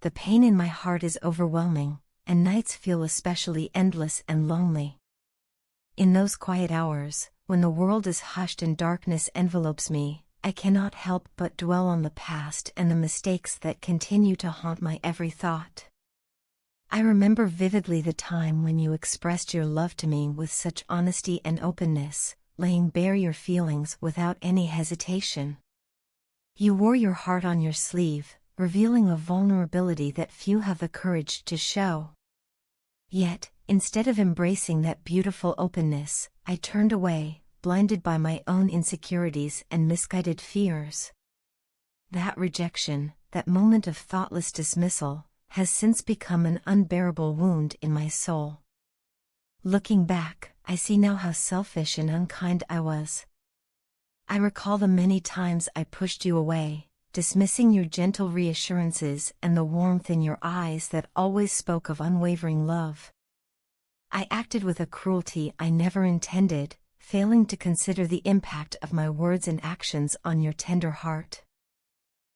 the pain in my heart is overwhelming, and nights feel especially endless and lonely. In those quiet hours, when the world is hushed and darkness envelopes me, I cannot help but dwell on the past and the mistakes that continue to haunt my every thought. I remember vividly the time when you expressed your love to me with such honesty and openness, laying bare your feelings without any hesitation. You wore your heart on your sleeve, revealing a vulnerability that few have the courage to show. Yet, instead of embracing that beautiful openness, I turned away, blinded by my own insecurities and misguided fears. That rejection, that moment of thoughtless dismissal, has since become an unbearable wound in my soul. Looking back, I see now how selfish and unkind I was. I recall the many times I pushed you away, dismissing your gentle reassurances and the warmth in your eyes that always spoke of unwavering love. I acted with a cruelty I never intended, failing to consider the impact of my words and actions on your tender heart.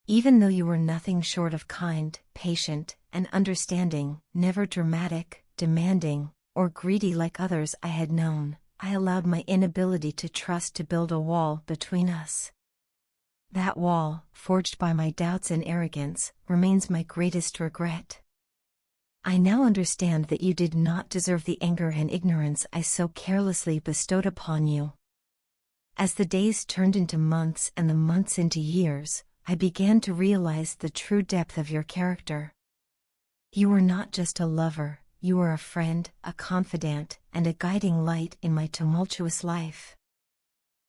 Even though you were nothing short of kind, patient, and understanding, never dramatic, demanding, or greedy like others I had known, I allowed my inability to trust to build a wall between us. That wall, forged by my doubts and arrogance, remains my greatest regret. I now understand that you did not deserve the anger and ignorance I so carelessly bestowed upon you. As the days turned into months and the months into years, I began to realize the true depth of your character. You were not just a lover, you were a friend, a confidant, and a guiding light in my tumultuous life.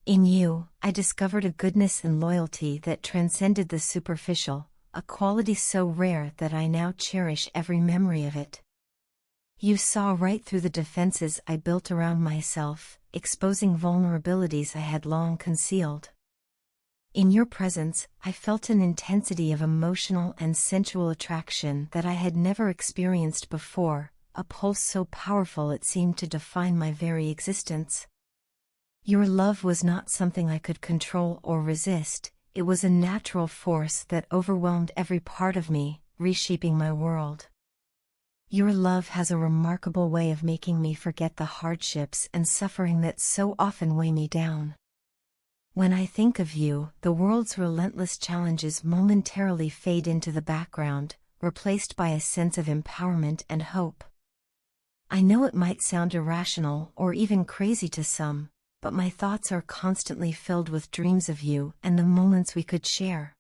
In you, I discovered a goodness and loyalty that transcended the superficial, a quality so rare that I now cherish every memory of it. You saw right through the defenses I built around myself, exposing vulnerabilities I had long concealed. In your presence, I felt an intensity of emotional and sensual attraction that I had never experienced before, a pulse so powerful it seemed to define my very existence. Your love was not something I could control or resist, it was a natural force that overwhelmed every part of me, reshaping my world. Your love has a remarkable way of making me forget the hardships and suffering that so often weigh me down. When I think of you, the world's relentless challenges momentarily fade into the background, replaced by a sense of empowerment and hope. I know it might sound irrational or even crazy to some, but my thoughts are constantly filled with dreams of you and the moments we could share.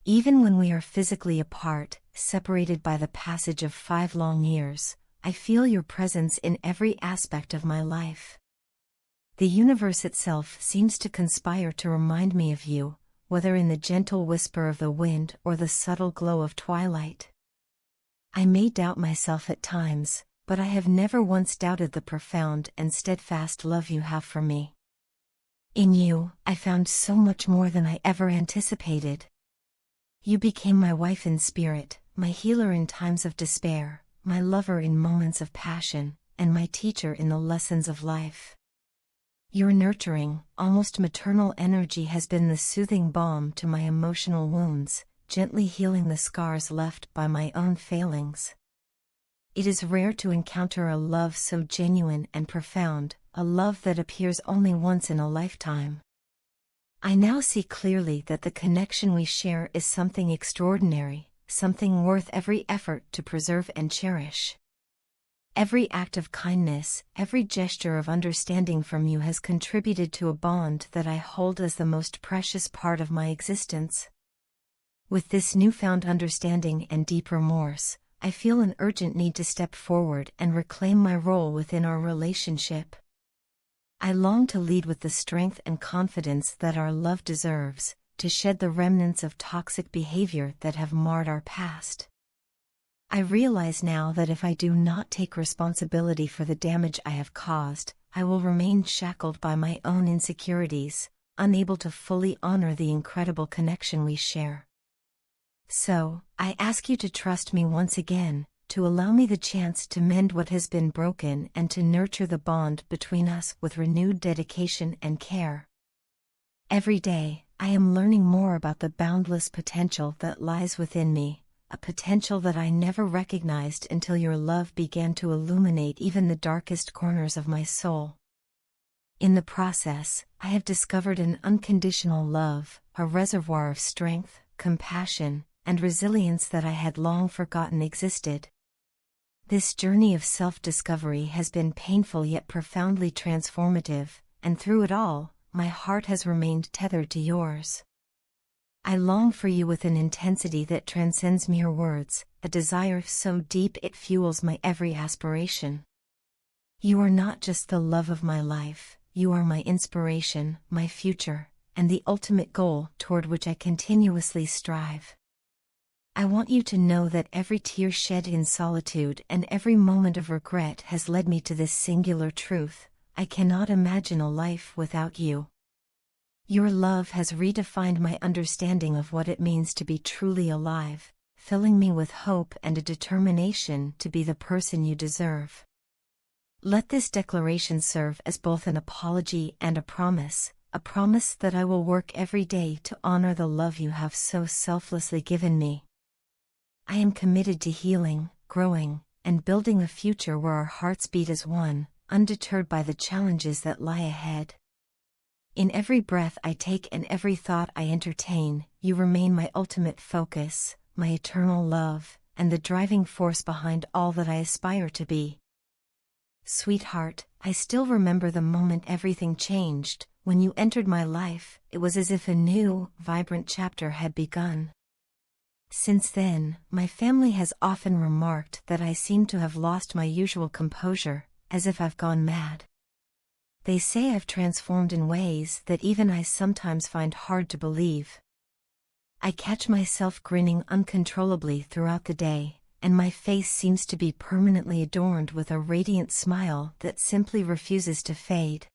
Even when we are physically apart, separated by the passage of 5 long years, I feel your presence in every aspect of my life. The universe itself seems to conspire to remind me of you, whether in the gentle whisper of the wind or the subtle glow of twilight. I may doubt myself at times, but I have never once doubted the profound and steadfast love you have for me. In you, I found so much more than I ever anticipated. You became my wife in spirit, my healer in times of despair, my lover in moments of passion, and my teacher in the lessons of life. Your nurturing, almost maternal energy has been the soothing balm to my emotional wounds, gently healing the scars left by my own failings. It is rare to encounter a love so genuine and profound, a love that appears only once in a lifetime. I now see clearly that the connection we share is something extraordinary, something worth every effort to preserve and cherish. Every act of kindness, every gesture of understanding from you has contributed to a bond that I hold as the most precious part of my existence. With this newfound understanding and deep remorse, I feel an urgent need to step forward and reclaim my role within our relationship. I long to lead with the strength and confidence that our love deserves, to shed the remnants of toxic behavior that have marred our past. I realize now that if I do not take responsibility for the damage I have caused, I will remain shackled by my own insecurities, unable to fully honor the incredible connection we share. So, I ask you to trust me once again, to allow me the chance to mend what has been broken and to nurture the bond between us with renewed dedication and care. Every day, I am learning more about the boundless potential that lies within me, a potential that I never recognized until your love began to illuminate even the darkest corners of my soul. In the process, I have discovered an unconditional love, a reservoir of strength, compassion, and resilience that I had long forgotten existed. This journey of self-discovery has been painful yet profoundly transformative, and through it all, my heart has remained tethered to yours. I long for you with an intensity that transcends mere words, a desire so deep it fuels my every aspiration. You are not just the love of my life, you are my inspiration, my future, and the ultimate goal toward which I continuously strive. I want you to know that every tear shed in solitude and every moment of regret has led me to this singular truth: I cannot imagine a life without you. Your love has redefined my understanding of what it means to be truly alive, filling me with hope and a determination to be the person you deserve. Let this declaration serve as both an apology and a promise that I will work every day to honor the love you have so selflessly given me. I am committed to healing, growing, and building a future where our hearts beat as one, undeterred by the challenges that lie ahead. In every breath I take and every thought I entertain, you remain my ultimate focus, my eternal love, and the driving force behind all that I aspire to be. Sweetheart, I still remember the moment everything changed. When you entered my life, it was as if a new, vibrant chapter had begun. Since then, my family has often remarked that I seem to have lost my usual composure, as if I've gone mad. They say I've transformed in ways that even I sometimes find hard to believe. I catch myself grinning uncontrollably throughout the day, and my face seems to be permanently adorned with a radiant smile that simply refuses to fade.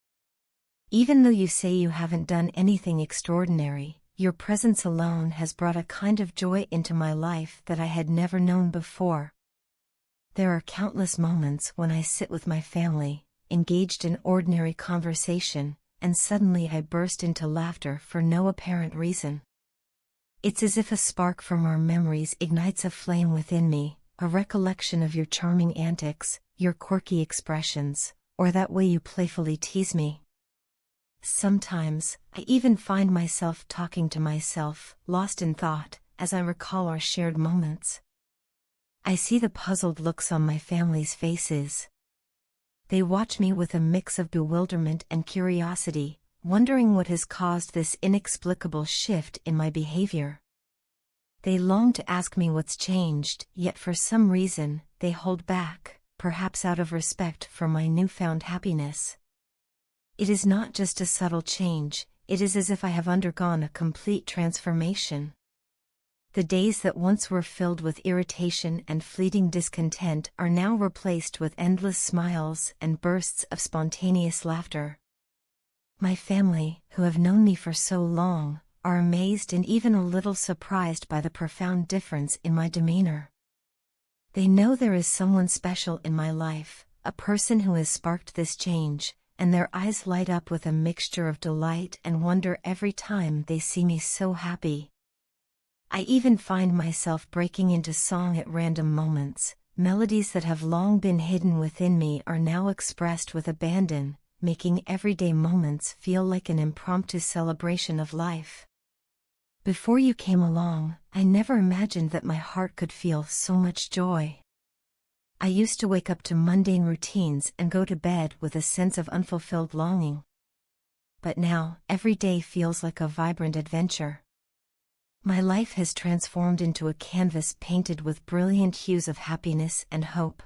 Even though you say you haven't done anything extraordinary, your presence alone has brought a kind of joy into my life that I had never known before. There are countless moments when I sit with my family, engaged in ordinary conversation, and suddenly I burst into laughter for no apparent reason. It's as if a spark from our memories ignites a flame within me, a recollection of your charming antics, your quirky expressions, or that way you playfully tease me. Sometimes, I even find myself talking to myself, lost in thought, as I recall our shared moments. I see the puzzled looks on my family's faces. They watch me with a mix of bewilderment and curiosity, wondering what has caused this inexplicable shift in my behavior. They long to ask me what's changed, yet for some reason, they hold back, perhaps out of respect for my newfound happiness. It is not just a subtle change, it is as if I have undergone a complete transformation. The days that once were filled with irritation and fleeting discontent are now replaced with endless smiles and bursts of spontaneous laughter. My family, who have known me for so long, are amazed and even a little surprised by the profound difference in my demeanor. They know there is someone special in my life, a person who has sparked this change, and their eyes light up with a mixture of delight and wonder every time they see me so happy. I even find myself breaking into song at random moments. Melodies that have long been hidden within me are now expressed with abandon, making everyday moments feel like an impromptu celebration of life. Before you came along, I never imagined that my heart could feel so much joy. I used to wake up to mundane routines and go to bed with a sense of unfulfilled longing. But now, every day feels like a vibrant adventure. My life has transformed into a canvas painted with brilliant hues of happiness and hope.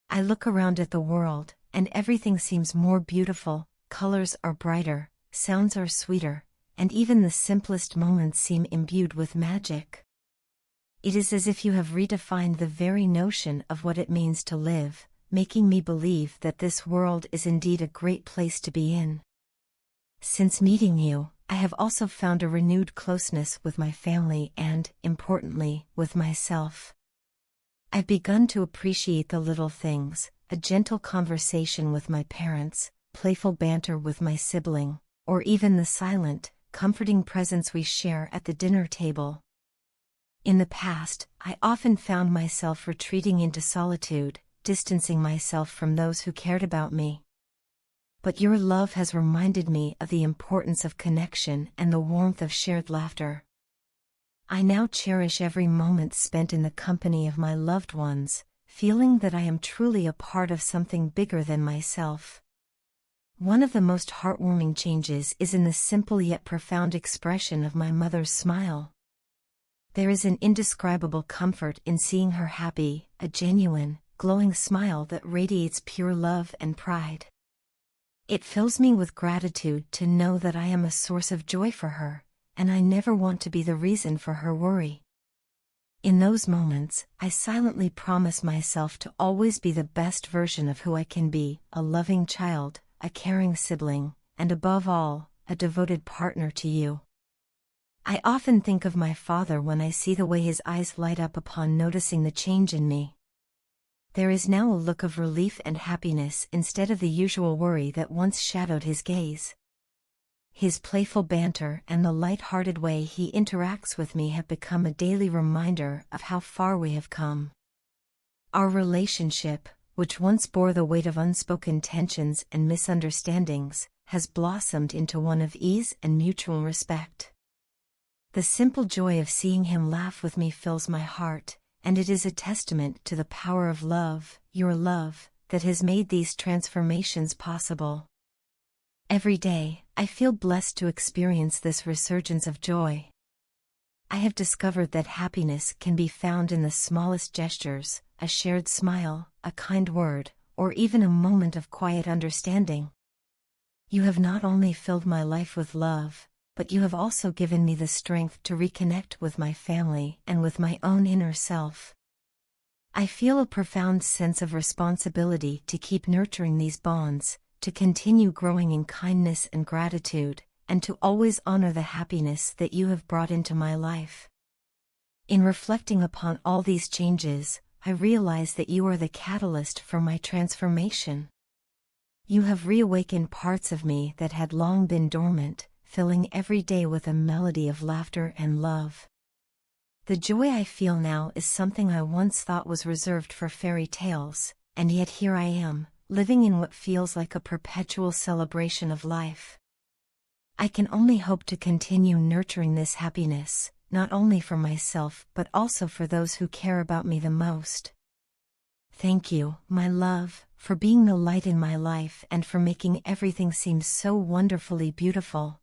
I look around at the world, and everything seems more beautiful, colors are brighter, sounds are sweeter, and even the simplest moments seem imbued with magic. It is as if you have redefined the very notion of what it means to live, making me believe that this world is indeed a great place to be in. Since meeting you, I have also found a renewed closeness with my family and, importantly, with myself. I've begun to appreciate the little things, a gentle conversation with my parents, playful banter with my sibling, or even the silent, comforting presence we share at the dinner table. In the past, I often found myself retreating into solitude, distancing myself from those who cared about me. But your love has reminded me of the importance of connection and the warmth of shared laughter. I now cherish every moment spent in the company of my loved ones, feeling that I am truly a part of something bigger than myself. One of the most heartwarming changes is in the simple yet profound expression of my mother's smile. There is an indescribable comfort in seeing her happy, a genuine, glowing smile that radiates pure love and pride. It fills me with gratitude to know that I am a source of joy for her, and I never want to be the reason for her worry. In those moments, I silently promise myself to always be the best version of who I can be, a loving child, a caring sibling, and above all, a devoted partner to you. I often think of my father when I see the way his eyes light up upon noticing the change in me. There is now a look of relief and happiness instead of the usual worry that once shadowed his gaze. His playful banter and the light-hearted way he interacts with me have become a daily reminder of how far we have come. Our relationship, which once bore the weight of unspoken tensions and misunderstandings, has blossomed into one of ease and mutual respect. The simple joy of seeing him laugh with me fills my heart, and it is a testament to the power of love, your love, that has made these transformations possible. Every day, I feel blessed to experience this resurgence of joy. I have discovered that happiness can be found in the smallest gestures, a shared smile, a kind word, or even a moment of quiet understanding. You have not only filled my life with love, but you have also given me the strength to reconnect with my family and with my own inner self. I feel a profound sense of responsibility to keep nurturing these bonds, to continue growing in kindness and gratitude, and to always honor the happiness that you have brought into my life. In reflecting upon all these changes, I realize that you are the catalyst for my transformation. You have reawakened parts of me that had long been dormant, filling every day with a melody of laughter and love. The joy I feel now is something I once thought was reserved for fairy tales, and yet here I am, living in what feels like a perpetual celebration of life. I can only hope to continue nurturing this happiness, not only for myself but also for those who care about me the most. Thank you, my love, for being the light in my life and for making everything seem so wonderfully beautiful.